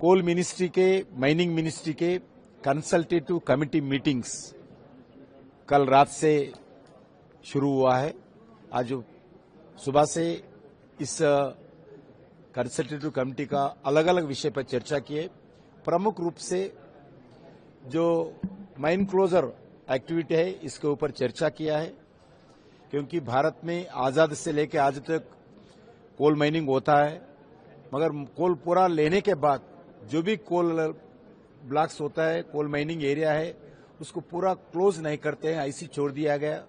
कोल ministry के mining ministry के consultative committee meetings कल रात से शुरू हुआ है। आज सुबह से इस कंसल्टेटिव कमेटी का अलग अलग विषय पर चर्चा किए। प्रमुख रूप से जो माइन क्लोजर एक्टिविटी है इसके ऊपर चर्चा किया है, क्योंकि भारत में आजाद से लेकर आज तक कोल माइनिंग होता है, मगर कोल पूरा लेने के बाद जो भी कोल ब्लॉक्स होता है, कोल माइनिंग एरिया है, उसको पूरा क्लोज नहीं करते हैं, ऐसी छोड़ दिया गया।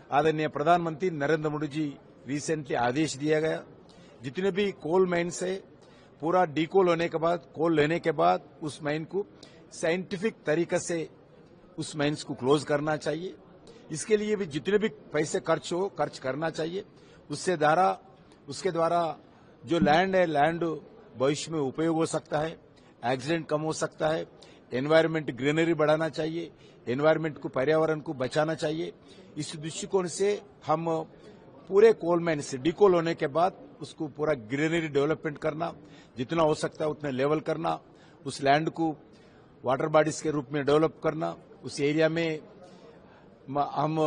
आदरणीय प्रधानमंत्री नरेंद्र मोदी जी रिसेंटली आदेश दिया गया, जितने भी कोल माइन से पूरा डीकोल होने के बाद, कोल लेने के बाद उस माइन को साइंटिफिक तरीके से उस माइन्स को क्लोज करना चाहिए। इसके लिए भी जितने भी पैसे खर्च करना चाहिए। उसके द्वारा जो लैंड है, लैंड भविष्य में उपयोग हो सकता है, एक्सीडेंट कम हो सकता है, एनवायरमेंट ग्रीनरी बढ़ाना चाहिए, एनवायरमेंट को, पर्यावरण को बचाना चाहिए। इस दृष्टिकोण से हम पूरे कोल माइन से डीकोल होने के बाद उसको पूरा ग्रीनरी डेवलपमेंट करना, जितना हो सकता है उतना लेवल करना, उस लैंड को वाटर बॉडीज के रूप में डेवलप करना, उस एरिया में हम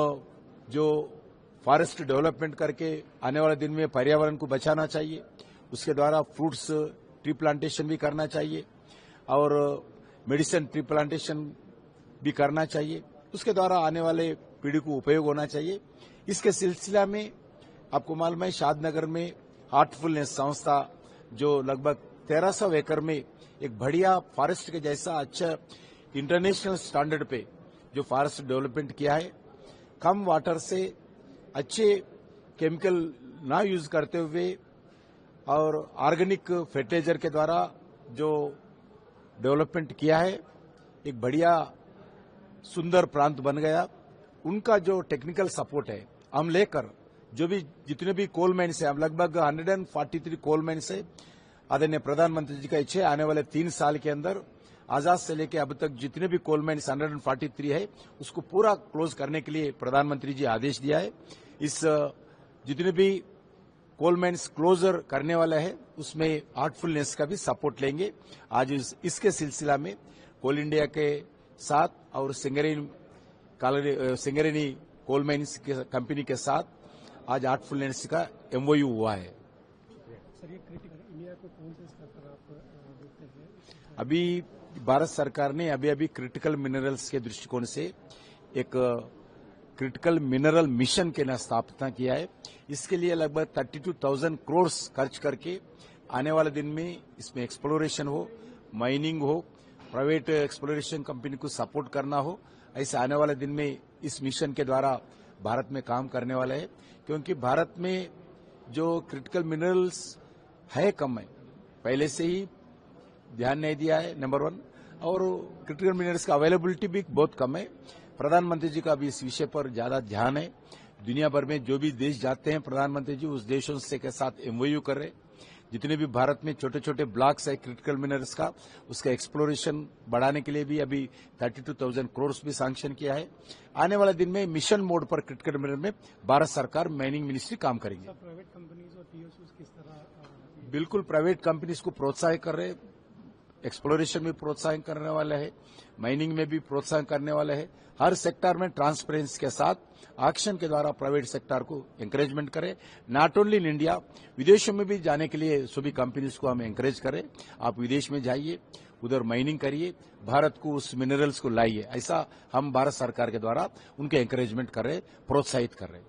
जो फॉरेस्ट डेवलपमेंट करके आने वाले दिन में पर्यावरण को बचाना चाहिए। उसके द्वारा फ्रूट्स ट्री प्लांटेशन भी करना चाहिए और मेडिसिन ट्री प्लांटेशन भी करना चाहिए। उसके द्वारा आने वाले पीढ़ी को उपयोग होना चाहिए। इसके सिलसिला में आपको मालूम है, शादनगर में हार्टफुलनेस संस्था जो लगभग 1300 एकड़ में एक बढ़िया फॉरेस्ट के जैसा अच्छा इंटरनेशनल स्टैंडर्ड पे जो फॉरेस्ट डेवलपमेंट किया है, कम वाटर से अच्छे केमिकल ना यूज करते हुए और ऑर्गेनिक फर्टिलाइजर के द्वारा जो डेवलपमेंट किया है, एक बढ़िया सुंदर प्रांत बन गया। उनका जो टेक्निकल सपोर्ट है हम लेकर जो भी जितने भी कोल माइन्स है, हम लगभग 143 कोल माइन्स है। आदरणीय प्रधानमंत्री जी का इच्छा है आने वाले 3 साल के अंदर आजाद से लेकर अब तक जितने भी कोल माइन्स 143 है उसको पूरा क्लोज करने के लिए प्रधानमंत्री जी आदेश दिया है। इस जितने भी कोल माइन्स क्लोजर करने वाला है उसमें हार्टफुलनेस का भी सपोर्ट लेंगे। आज इसके सिलसिला में कोल इंडिया के साथ और सिंगरेनी कोल माइन्स कंपनी के साथ आज हार्टफुलनेस का MOU हुआ है। सर, ये क्रिटिकल इंडिया को कौन से स्तर पर आप देखते हैं? अभी भारत सरकार ने अभी क्रिटिकल मिनरल्स के दृष्टिकोण से एक क्रिटिकल मिनरल मिशन के लिए स्थापना किया है। इसके लिए लगभग 32,000 करोड़ खर्च करके आने वाले दिन में इसमें एक्सप्लोरेशन हो, माइनिंग हो, प्राइवेट एक्सप्लोरेशन कंपनी को सपोर्ट करना हो, ऐसे आने वाले दिन में इस मिशन के द्वारा भारत में काम करने वाला है। क्योंकि भारत में जो क्रिटिकल मिनरल्स है कम है, पहले से ही ध्यान नहीं दिया है, नंबर 1, और क्रिटिकल मिनरल्स का अवेलेबिलिटी भी बहुत कम है। प्रधानमंत्री जी का भी इस विषय पर ज्यादा ध्यान है। दुनिया भर में जो भी देश जाते हैं प्रधानमंत्री जी उस देशों से के साथ MOU कर रहे। जितने भी भारत में छोटे छोटे ब्लॉक्स है क्रिटिकल मिनरल्स का, उसका एक्सप्लोरेशन बढ़ाने के लिए भी अभी 32,000 करोड़ भी सैंक्शन किया है। आने वाले दिन में मिशन मोड पर क्रिटिकल मिनरल में भारत सरकार माइनिंग मिनिस्ट्री काम करेंगे। प्राइवेट कंपनीज और PSUs किस तरह? बिल्कुल प्राइवेट कंपनीज को प्रोत्साहित कर रहे, एक्सप्लोरेशन में प्रोत्साहन करने वाला है, माइनिंग में भी प्रोत्साहन करने वाला है। हर सेक्टर में ट्रांसपेरेंसी के साथ एक्शन के द्वारा प्राइवेट सेक्टर को एंकरेजमेंट करें। नॉट ओनली इन इंडिया, विदेशों में भी जाने के लिए सभी कंपनीज को हम एंकरेज करें। आप विदेश में जाइए, उधर माइनिंग करिए, भारत को उस मिनरल्स को लाइए, ऐसा हम भारत सरकार के द्वारा उनके एंकरेजमेंट कर रहे, प्रोत्साहित कर रहे।